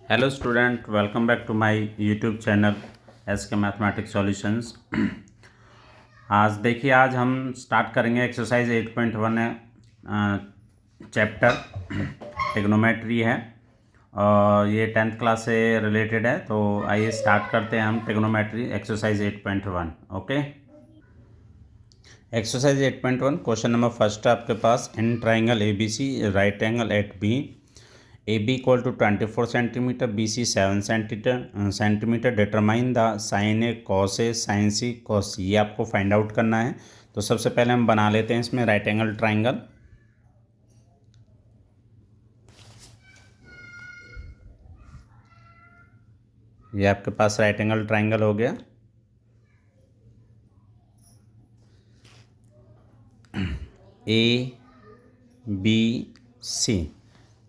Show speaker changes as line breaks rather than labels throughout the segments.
Hello student, welcome back to my YouTube channel S K mathematics solutions. आज हम start करेंगे exercise 8.1 chapter trigonometry है और ये 10th क्लास से रिलेटेड है। तो आइए स्टार्ट करते हैं हम trigonometry exercise 8.1। Okay, exercise 8.1 question number first है आपके पास। In triangle A B C right angle at B A B equal to 24 centimetre, B C 7 centimetre, determine the sin A cos A sin C cos C. ये आपको find out करना है। तो सबसे पहले हम बना लेते हैं इसमें राइट एंगल ट्राइंगल। ये आपके पास राइट एंगल ट्राइंगल हो गया। ए बी सी,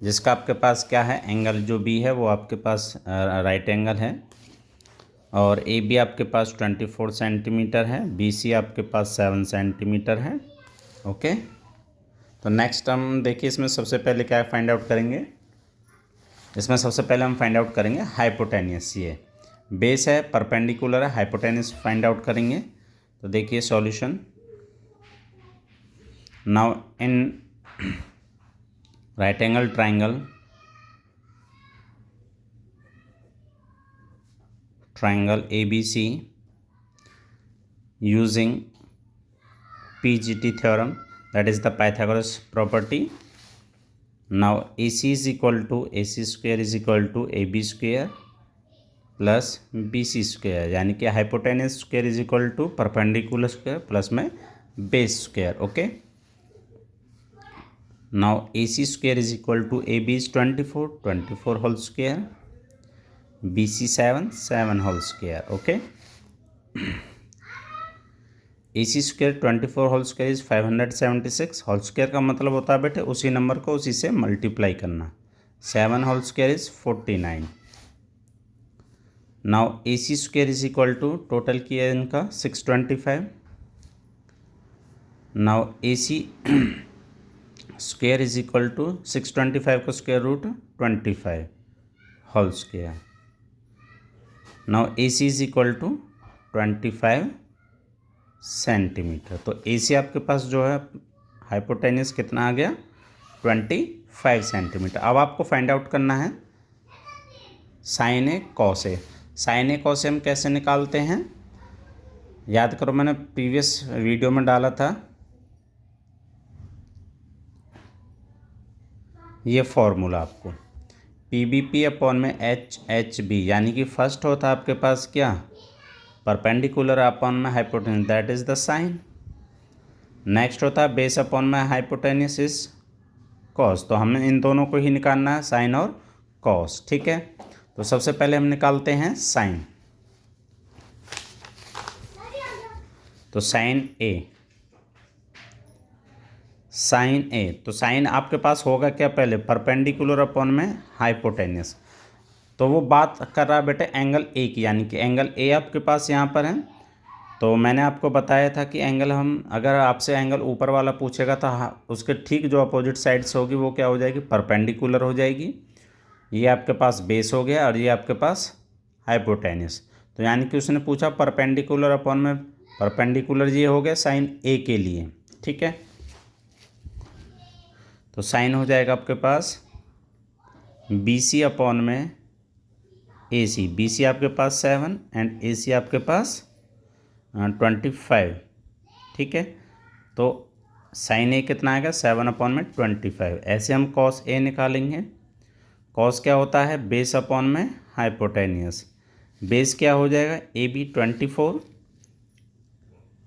जिसका आपके पास क्या है, एंगल जो बी है वो आपके पास राइट एंगल है और ए बी आपके पास 24 सेंटीमीटर है, बी सी आपके पास 7 सेंटीमीटर है। ओके, तो नेक्स्ट हम देखिए इसमें सबसे पहले क्या फाइंड आउट करेंगे। इसमें सबसे पहले हम फाइंड आउट करेंगे हाइपोटेनियस। ये बेस है, परपेंडिकुलर है, हाइपोटेनियस फाइंड आउट करेंगे। तो देखिए solution. Now in right angle triangle ABC using PGT theorem, that is the Pythagoras property. Now AC is equal to AC square is equal to AB square plus BC square, यानी कि hypotenuse square is equal to perpendicular square plus में base square. Okay, now AC square is equal to AB is 24 whole square, BC 7 whole square. Okay, AC square 24 whole square is 576। Whole square का मतलब होता है बेटे उसी number को उसी से मल्टीप्लाई करना। 7 whole square is 49। Now AC square is equal to total किया है इनका 625। Now AC square is equal to 625 का square root 25 whole square. Now AC is equal to 25 centimetre. तो AC आपके पास जो है हाइपोटेनियस कितना आ गया, 25 सेंटीमीटर। अब आपको फाइंड आउट करना है sign A cos A. Sign A cos ए हम कैसे निकालते हैं, याद करो मैंने प्रीवियस वीडियो में डाला था ये फॉर्मूला आपको, PBP अपॉन में HHB, यानी कि फर्स्ट होता आपके पास क्या, परपेंडिकुलर अपॉन में hypotenuse, that is the sine. Next होता है बेस अपॉन में हाइपोटेनियस इज कॉस। तो हमें इन दोनों को ही निकालना है, साइन और कॉस। ठीक है, तो सबसे पहले हम निकालते हैं साइन। तो साइन ए, तो साइन आपके पास होगा क्या, पहले परपेंडिकुलर अपॉन में हाइपोटेनियस। तो वो बात कर रहा है बेटे एंगल ए की, यानी कि एंगल ए आपके पास यहाँ पर है। तो मैंने आपको बताया था कि एंगल हम अगर आपसे एंगल ऊपर वाला पूछेगा तो उसके ठीक जो अपोजिट साइड्स होगी वो क्या हो जाएगी, परपेंडिकुलर हो जाएगी। ये आपके पास बेस हो गया और ये आपके पास हाइपोटेनियस। तो यानी कि उसने पूछा परपेंडिकुलर अपॉन में परपेंडिकुलर, ये हो गया साइन ए के लिए। ठीक है, तो साइन हो जाएगा आपके पास BC अपॉन में AC। BC आपके पास 7 एंड AC आपके पास 25। ठीक है, तो साइन ए कितना आएगा, 7 अपॉन में 25। ऐसे हम कॉस ए निकालेंगे। कॉस क्या होता है, बेस अपॉन में हाइपोटेनियस। बेस क्या हो जाएगा, AB 24,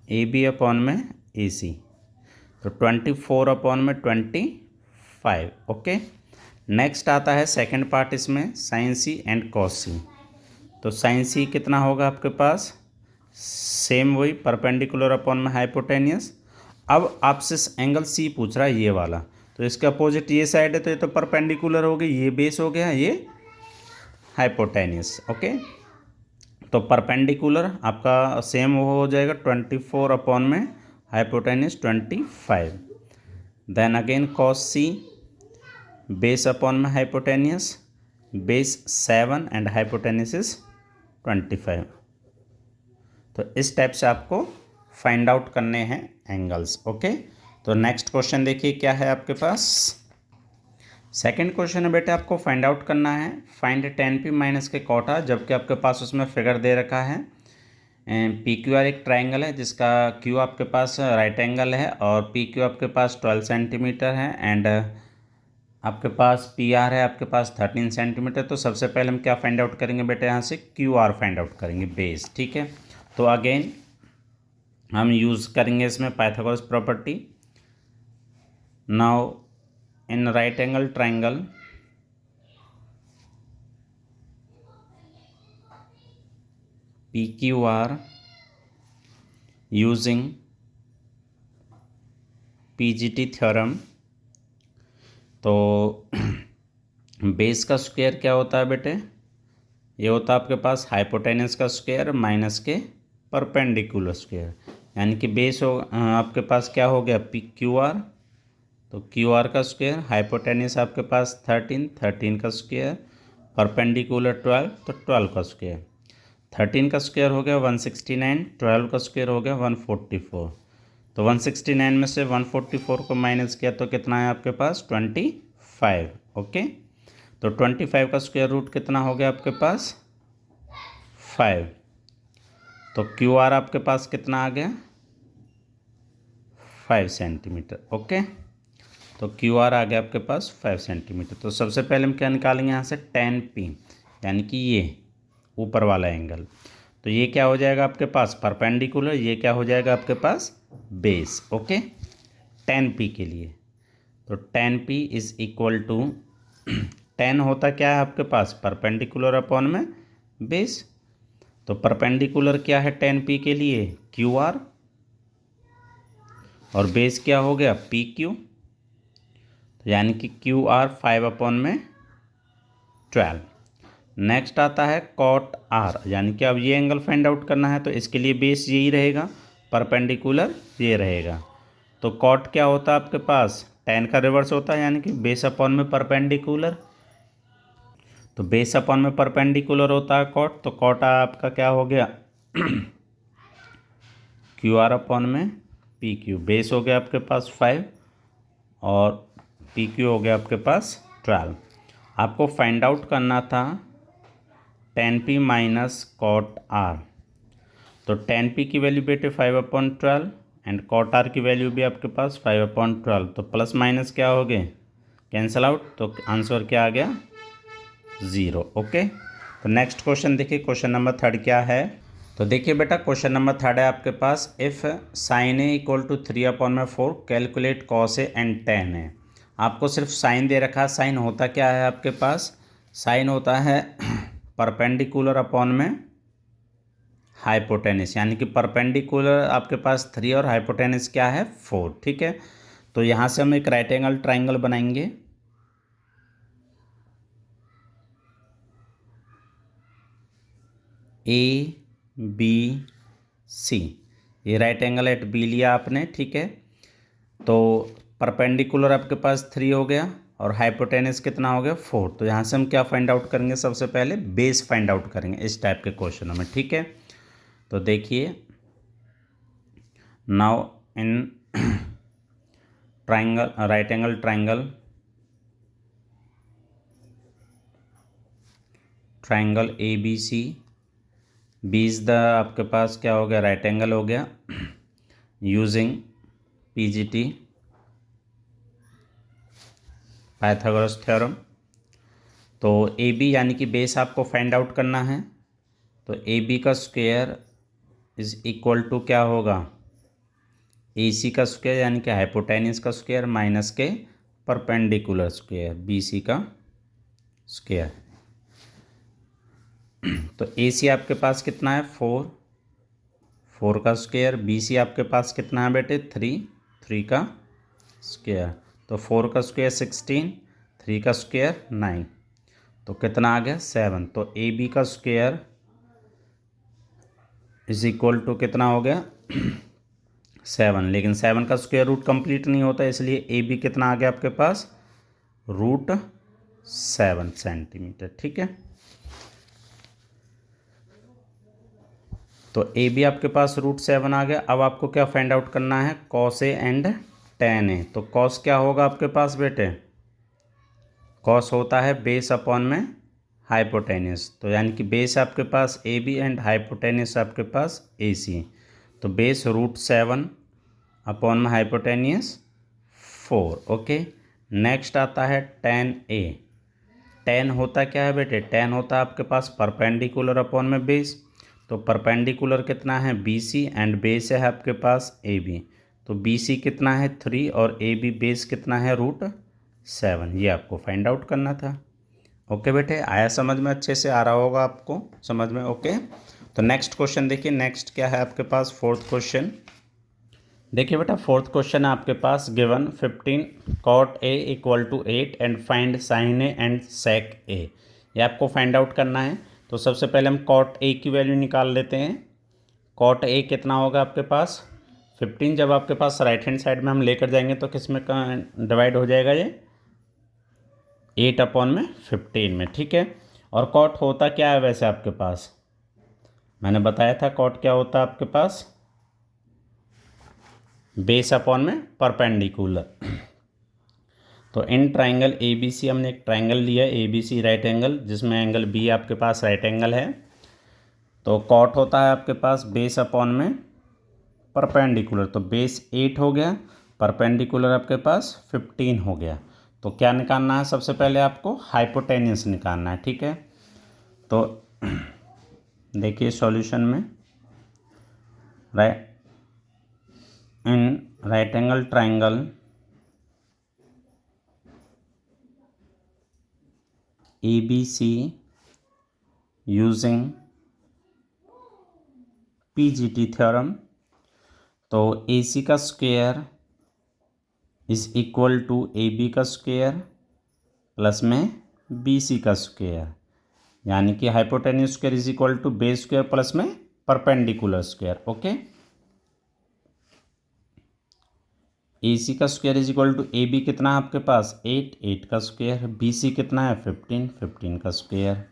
AB अपॉन में AC, तो 24 अपॉन में 25। ओके, नेक्स्ट आता है सेकंड पार्ट इसमें, साइन सी एंड कॉस सी। तो साइन सी कितना होगा आपके पास, सेम वही परपेंडिकुलर अपॉन में हाइपोटेनियस। अब आपसे एंगल सी पूछ रहा है ये वाला, तो इसके अपोजिट ये साइड है तो ये तो परपेंडिकुलर हो गई, ये बेस हो गया, ये हाइपोटेनियस। ओके, तो परपेंडिकुलर आपका सेम वो हो जाएगा 24 अपॉन में हाइपोटेनियस 25। देन अगेन कॉस सी, बेस अपॉन में hypotenuse, base 7 and hypotenuse is 25। तो इस टाइप से आपको फाइंड आउट करने हैं एंगल्स। ओके, तो नेक्स्ट क्वेश्चन देखिए क्या है आपके पास। सेकंड क्वेश्चन है बेटे, आपको फाइंड आउट करना है फाइंड tan p माइनस के कॉटा, जबकि आपके पास उसमें फिगर दे रखा है पी क्यू आर एक ट्राइंगल है जिसका क्यू आपके पास राइट एंगल है और पी क्यू आपके पास 12 सेंटीमीटर है एंड आपके पास पी आर है आपके पास 13 सेंटीमीटर। तो सबसे पहले हम क्या फाइंड आउट करेंगे बेटे, यहाँ से क्यू आर फाइंड आउट करेंगे बेस। ठीक है, तो अगेन हम यूज़ करेंगे इसमें Pythagoras property. Now in right angle triangle P Q R using PGT theorem, तो बेस का स्क्वायर क्या होता है बेटे, ये होता है आपके पास हाइपोटेनस का स्क्वायर माइनस के परपेंडिकुलर स्क्वायर, यानी कि बेस हो आपके पास क्या हो गया पी क्यू आर, तो क्यू आर का स्क्वायर, हाइपोटेनस आपके पास 13 का स्क्वायर, परपेंडिकुलर 12 तो 12 का स्क्वायर, 13 का स्क्वायर हो गया 169, 12 का स्क्वायर हो गया 144। तो 169 में से 144 को माइनस किया तो कितना है आपके पास 25। ओके, तो 25 का स्क्वायर रूट कितना हो गया आपके पास 5। तो क्यू आर आपके पास कितना आ गया 5 सेंटीमीटर। ओके, तो क्यू आर आ गया आपके पास 5 सेंटीमीटर। तो सबसे पहले हम क्या निकालेंगे यहाँ से tan p, यानी कि ये ऊपर वाला एंगल, तो ये क्या हो जाएगा आपके पास परपेंडिकुलर, ये क्या हो जाएगा आपके पास बेस। ओके, tan p के लिए, तो tan p is equal to tan होता क्या है आपके पास परपेंडिकुलर अपॉन में बेस, तो परपेंडिकुलर क्या है tan p के लिए क्यू आर और बेस क्या हो गया पी क्यू, तो यानी कि क्यू आर 5/12। नेक्स्ट आता है कॉट आर, यानी कि अब ये एंगल फाइंड आउट करना है तो इसके लिए बेस यही रहेगा, परपेंडिकुलर ये रहेगा। तो कॉट क्या होता है आपके पास tan का रिवर्स होता है, यानी कि बेस अपॉन में परपेंडिकुलर, तो बेस अपॉन में परपेंडिकुलर होता है कॉट, तो कॉट आपका क्या हो गया क्यू आर अपॉन में पी क्यू, बेस हो गया आपके पास 5 और पी क्यू हो गया आपके पास 12। आपको फाइंड आउट करना था tan p minus cot R, तो tan p की वैल्यू बेटे 5/12 एंड कॉट आर की वैल्यू भी आपके पास 5/12, तो प्लस माइनस क्या हो गए कैंसल आउट, तो आंसर क्या आ गया 0। ओके, तो नेक्स्ट क्वेश्चन देखिए, क्वेश्चन नंबर 3 क्या है। तो देखिए बेटा क्वेश्चन नंबर 3 है आपके पास, if sin A equal to 3/4 calculate cos A and tan है। आपको सिर्फ साइन दे रखा है, साइन होता क्या है आपके पास, साइन होता है परपेंडिकुलर अपॉन में हाइपोटेनस, यानी कि परपेंडिकुलर आपके पास 3 और हाइपोटेनस क्या है 4। ठीक है, तो यहाँ से हम एक राइट एंगल ट्राइंगल बनाएंगे, ए बी सी, ये राइट एंगल एट बी लिया आपने। ठीक है, तो परपेंडिकुलर आपके पास 3 हो गया और हाइपोटेनस कितना हो गया 4। तो यहाँ से हम क्या फाइंड आउट करेंगे, सबसे पहले बेस फाइंड आउट करेंगे इस टाइप के क्वेश्चनों में। ठीक है, तो देखिए now in triangle right angle triangle A B C, B is the आपके पास क्या हो गया राइट एंगल हो गया, यूजिंग पीजीटी पाइथागोरस थ्योरम। तो ए बी यानी कि बेस आपको फाइंड आउट करना है, तो ए बी का स्क्वायर इज इक्वल टू क्या होगा ए सी का स्क्वायर, यानी कि हाइपोटेनस का स्क्वायर माइनस के परपेंडिकुलर स्क्वायर बी सी का स्क्वायर। तो ए सी आपके पास कितना है 4 का स्क्वायर, बी सी आपके पास कितना है बेटे 3 का स्क्वायर, तो 4 का स्क्वायर 16, 3 का स्क्वायर 9, तो कितना आ गया 7। तो ए बी का स्क्वायर इज इक्वल टू कितना हो गया 7, लेकिन 7 का स्क्वायर रूट कंप्लीट नहीं होता, इसलिए ए बी कितना आ गया आपके पास √7 7 सेंटीमीटर। ठीक है, तो ए बी आपके पास √7 आ गया। अब आपको क्या फाइंड आउट करना है, कॉस ए एंड टेन ए। तो कॉस क्या होगा आपके पास बेटे, कॉस होता है बेस अपॉन में हाइपोटेनियस। तो यानी कि बेस आपके पास ए बी एंड हाइपोटेनियस आपके पास ए सी। तो बेस √7 अपॉन में हाइपोटेनियस 4। ओके, नेक्स्ट आता है टेन ए। टेन होता क्या है बेटे, टेन होता है आपके पास परपेंडिकुलर अपॉन में बेस। तो परपेंडिकुलर कितना है बी सी एंड बेस है आपके पास ए बी। तो बी सी कितना है 3 और ए बी बेस कितना है √7। ये आपको फाइंड आउट करना था। ओके बेटे, आया समझ में, अच्छे से आ रहा होगा आपको समझ में। ओके, तो नेक्स्ट क्वेश्चन देखिए, नेक्स्ट क्या है आपके पास, फोर्थ क्वेश्चन। देखिए बेटा, फोर्थ क्वेश्चन है आपके पास, given 15 cot A = 8 and find sin A and sec A। ये आपको फाइंड आउट करना है। तो सबसे पहले हम cot A की वैल्यू निकाल लेते हैं। cot A कितना होगा आपके पास 15। जब आपके पास राइट हैंड साइड में हम लेकर जाएंगे तो किस में डिवाइड हो जाएगा, ये 8/15 में। ठीक है, और cot होता क्या है वैसे आपके पास, मैंने बताया था cot क्या होता है आपके पास, बेस अपॉन में परपेंडिकुलर। तो इन ट्राइंगल ए बी सी, हमने एक ट्राइंगल लिया A B C right angle, जिसमें एंगल बी आपके पास राइट एंगल है। तो कॉट होता है आपके पास बेस अपॉन में परपेंडिकुलर। तो बेस 8 हो गया, परपेंडिकुलर आपके पास 15 हो गया। तो क्या निकालना है, सबसे पहले आपको हाइपोटेनियस निकालना है। ठीक है, तो देखिए सॉल्यूशन में, in right angle triangle ABC using PGT theorem, तो AC का square is equal to AB का स्क्वायर प्लस में BC का स्क्वायर, यानी कि hypotenuse square is equal to base square plus में परपेंडिकुलर स्क्वायर। ओके, AC का square is equal to AB कितना है आपके पास 8, 8 का स्क्वायर, BC कितना है 15, 15 का square.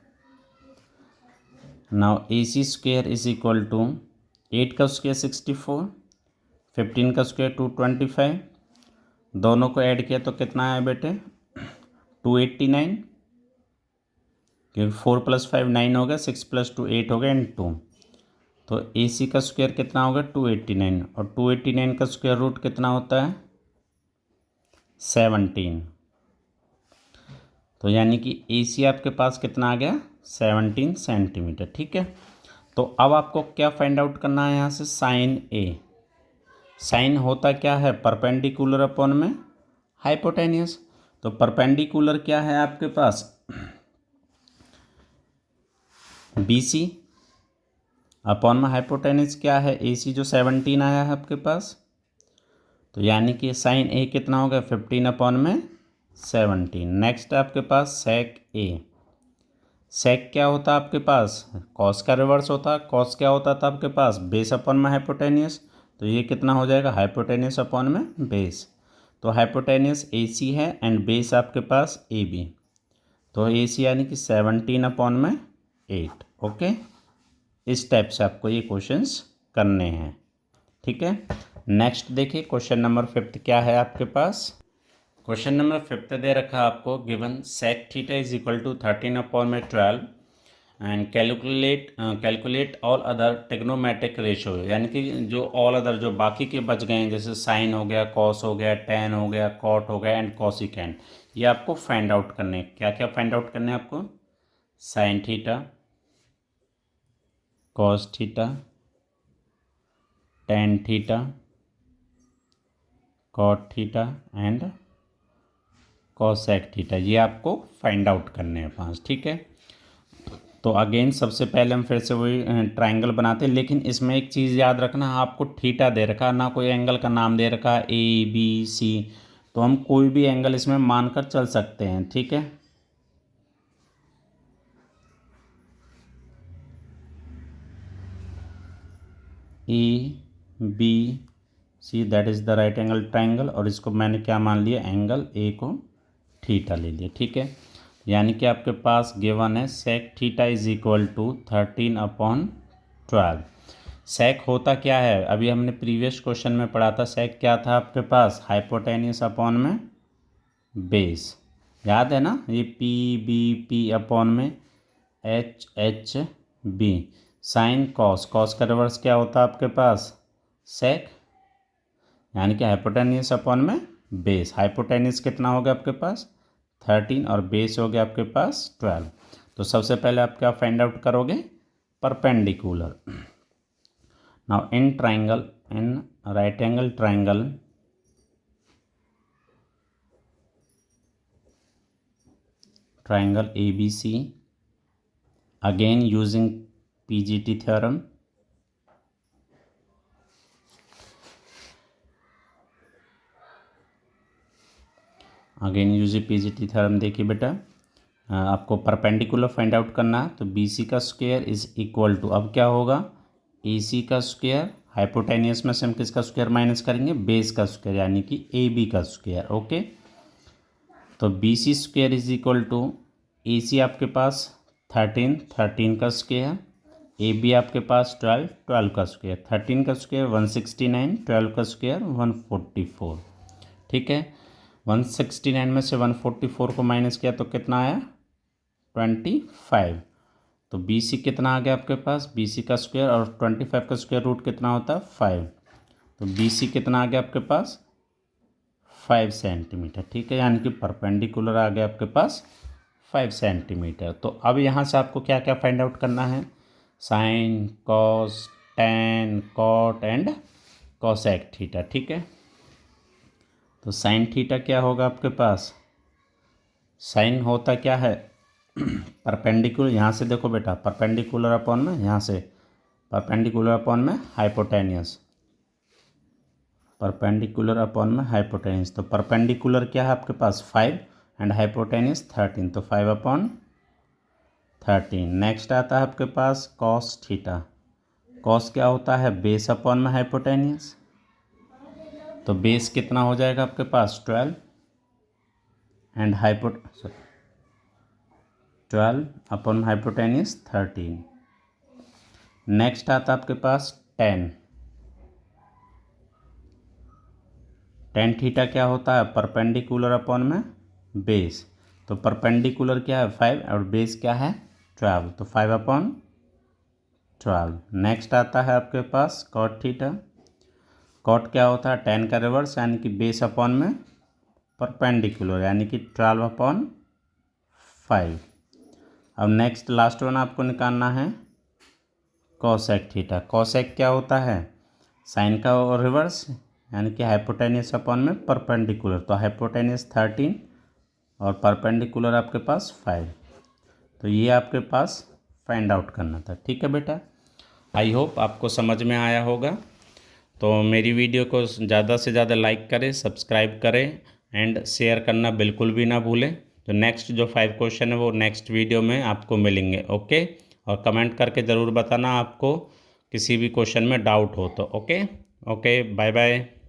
Now AC square is equal to 8 का स्क्वायर 64, 15 का स्क्वायर 225। दोनों को ऐड किया तो कितना है बेटे 289, क्योंकि 4 + 5 9 हो गया, 6 + 2 8 हो गया एंड 2। तो AC का स्क्वायर कितना होगा 289, और 289 का स्क्वायर रूट कितना होता है 17। तो यानी कि AC आपके पास कितना आ गया 17 सेंटीमीटर। ठीक है, तो अब आपको क्या फाइंड आउट करना है यहाँ से, साइन A। साइन होता क्या है परपेंडिकुलर अपॉन में हाइपोटेनियस। तो परपेंडिकुलर क्या है आपके पास BC अपॉन में हाइपोटेनियस क्या है AC, जो 17 आया है आपके पास। तो यानी कि साइन A कितना हो गया 15/17। नेक्स्ट आपके पास सेक A। सेक क्या होता है आपके पास, कॉस का रिवर्स होता है। कॉस क्या होता था आपके पास बेस अपॉन में हाइपोटेनियस। तो ये कितना हो जाएगा हाइपोटेनियस अपॉन में बेस। तो हाइपोटेनियस AC है एंड बेस आपके पास AB। तो AC यानी कि 17/8। ओके, इस टाइप से आपको ये क्वेश्चंस करने हैं। ठीक है, नेक्स्ट देखिए क्वेश्चन नंबर 5 क्या है आपके पास। क्वेश्चन नंबर 5 दे रखा आपको, given sec theta is equal to 13/12 and calculate all other trigonometric ratio. यानी कि जो ऑल अदर जो बाकी के बच गए हैं, जैसे साइन हो गया, कॉस हो गया, टेन हो गया, कॉट हो गया एंड कॉसिकेंट, ये आपको फाइंड आउट करने हैं। क्या क्या फाइंड आउट करने हैं आपको, sine theta, cos theta, tan theta, cot theta and cosec theta, ये आपको फाइंड आउट करने हैं 5। ठीक है, तो अगेन सबसे पहले हम फिर से वही ट्राइंगल बनाते हैं, लेकिन इसमें एक चीज़ याद रखना, आपको थीटा दे रखा ना, कोई एंगल का नाम दे रखा ABC। तो हम कोई भी एंगल इसमें मानकर चल सकते हैं। ठीक है, ABC that is the right angle triangle, और इसको मैंने क्या मान लिया एंगल A को थीटा ले लिया। ठीक है, यानी कि आपके पास गिवन है sec theta is equal to 13/12। Sec होता क्या है, अभी हमने प्रीवियस क्वेश्चन में पढ़ा था। सेक क्या था आपके पास, हाइपोटेन्यूस अपॉन में बेस, याद है ना। ये P अपॉन में H B। Sine cos, cos का रिवर्स क्या होता है आपके पास, सेक, यानी कि हाइपोटेन्यूस अपॉन में बेस। हाइपोटेन्यूस कितना हो गया आपके पास 13 और बेस हो गया आपके पास 12। तो सबसे पहले आप क्या फाइंड आउट करोगे, perpendicular. Now in triangle, in right angle triangle ABC, again using PGT theorem, देखिए बेटा, आपको परपेंडिकुलर फाइंड आउट करना है। तो BC का स्क्वायर इज इक्वल टू, अब क्या होगा, AC का स्क्वायर, हाइपोटेनियस में से हम किसका स्क्वायर माइनस करेंगे, बेस का स्क्वायर, यानी कि AB का स्क्वायर। ओके, तो BC square is equal to AC आपके पास 13 का स्क्वायर, AB आपके पास 12 का स्क्वायर। 13 का स्क्वायर 169, 12 का स्क्वायर 144। ठीक है, 169 में से 144 को माइनस किया तो कितना आया 25। तो BC कितना आ गया आपके पास, BC का स्क्वायर और 25 का स्क्वायर रूट कितना होता है 5। तो BC कितना आ गया आपके पास 5 सेंटीमीटर। ठीक है, यानी कि परपेंडिकुलर आ गया आपके पास 5 सेंटीमीटर। तो अब यहाँ से आपको क्या क्या फाइंड आउट करना है, sine, cos, tan, cot and cosec theta. ठीक है, तो साइन थीटा क्या होगा आपके पास, साइन होता क्या है परपेंडिकुलर, यहाँ से देखो बेटा, परपेंडिकुलर अपॉन में, यहाँ से परपेंडिकुलर अपॉन में हाइपोटेनियस, परपेंडिकुलर अपॉन में हाइपोटेनियस। तो परपेंडिकुलर क्या है आपके पास 5 एंड हाइपोटेनियस 13, तो 5/13। नेक्स्ट आता है आपके पास कॉस थीटा। कॉस क्या होता है, बेस अपॉन में हाइपोटेनियस, तो बेस कितना हो जाएगा आपके पास 12 एंड 12 अपॉन हाइपोटेनियस 13। नेक्स्ट आता है आपके पास टेन थीटा क्या होता है, परपेंडिकुलर अपॉन में बेस, तो परपेंडिकुलर क्या है 5 और बेस क्या है 12, तो 5/12। नेक्स्ट आता है आपके पास कॉट थीटा। कॉट क्या होता है, टेन का रिवर्स, यानी कि बेस अपॉन में परपेंडिकुलर, यानी कि 12/5। अब नेक्स्ट लास्ट वन आपको निकालना है कॉसेक थीटा। कॉसेक क्या होता है, साइन का रिवर्स, यानी कि हाइपोटेनियस अपॉन में परपेंडिकुलर, तो हाइपोटेनियस 13 और परपेंडिकुलर आपके पास 5। तो ये आपके पास फाइंड आउट करना था। ठीक है बेटा, आई होप आपको समझ में आया होगा। तो मेरी वीडियो को ज़्यादा से ज़्यादा लाइक करें, सब्सक्राइब करें एंड शेयर करना बिल्कुल भी ना भूलें। तो नेक्स्ट जो 5 क्वेश्चन है वो नेक्स्ट वीडियो में आपको मिलेंगे। ओके, और कमेंट करके ज़रूर बताना आपको किसी भी क्वेश्चन में डाउट हो तो। Okay, bye bye.